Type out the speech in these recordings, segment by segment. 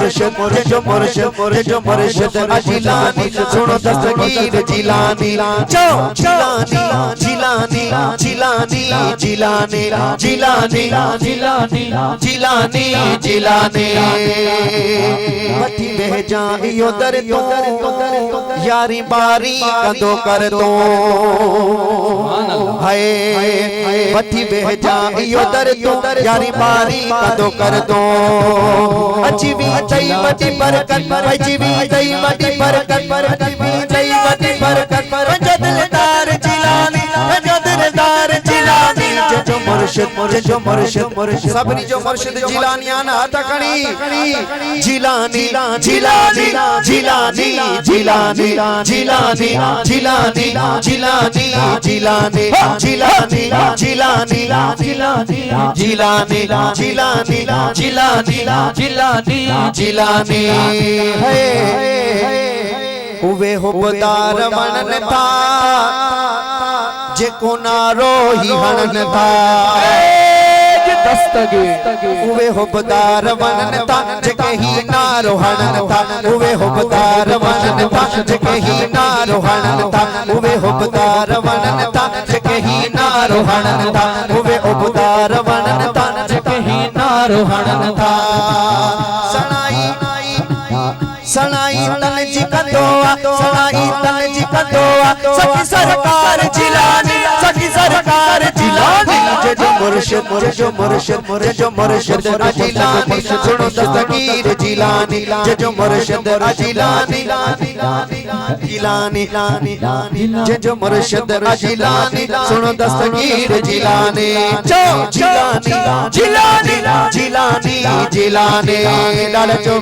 मुर्शिद जो मुर्शिद जो मुर्शिद जिलानी सुनो दस्तगीर जिलानी जो जिलानी जिलानी जिलानी जिलानी जिलानी जिलानी जिलानी जिलानी मथी भेजा यो दर तो यारी बारी कंदो कर दो हाय मथी भेजा यो दर तो यारी बारी कंदो कर दो अची भी तई वटी बरकत अची भी तई वटी बरकत अची भी तई वटी बरकत दिलदार जिलानी दिलदार जिलानी जो मुर्शिद जो मुर्शिद सबनी जो मुर्शिद जिलानी आना तकड़ी जिलानी जिलानी जिलानी जिलानी जिलानी जिलानी जिलानी जिलानी जिलानी जिलानी जिलानी जिलानी जिलानी जिलानी जिलानी जिलानी है उवे हुबदार वणन था जेको नारो ही हणन था उवे हुबदार वणन था जेके ही नारो हणन था उवे हुबदार वणन था जेके ही नारो हणन था उवे हुबदार वणन था जेके ही नारो हणन था उवे हुबदार वणन था जेके ही नारो हणन था सणाई सणाई तन जी कंदोआ सणाई तन जी कंदोआ सखी सरकार जिलानी सखी सरकार जिलानी जो मुर्शिद जो मुर्शिद जो मुर्शिद जिलानी सुनो दस्तगीर जिलानी जो मुर्शिद जिलानी जिलानी जो मुर्शिद जिलानी सुनो दस्तगीर जिलानी जो जिलानी जिलानी जिलानी जिलानी लाल जो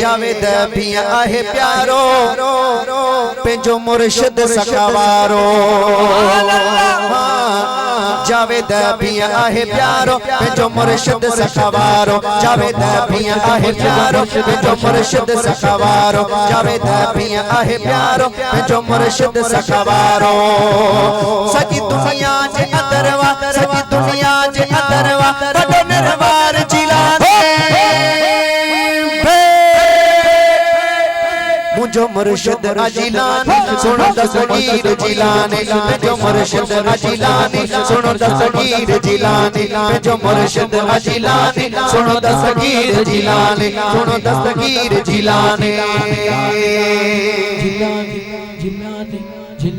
जावेद पिया आहे प्यारो पेंजो मुर्शिद सखावारो जावेद पिया आहे प्यारो पेंजो मुर्शिद सखावारो जावेद पिया आहे प्यारो पेंजो मुर्शिद सखावारो जावेद पिया आहे प्यारो पेंजो मुर्शिद सखावारो सजी दुनिया जे अंदरवा सजी दुनिया जे अंदरवा बड़ो निर्वार जिलानी मुझो मुर्शिद जिलानी सुनो दस्तगीर जिलानी जो मुर्शिद जिलानी सुनो दस्तगीर जिलानी जो मुर्शिद जिलानी सुनो दस्तगीर जिलानी सुनो दस्तगीर जिलानी जिलानी जिलानी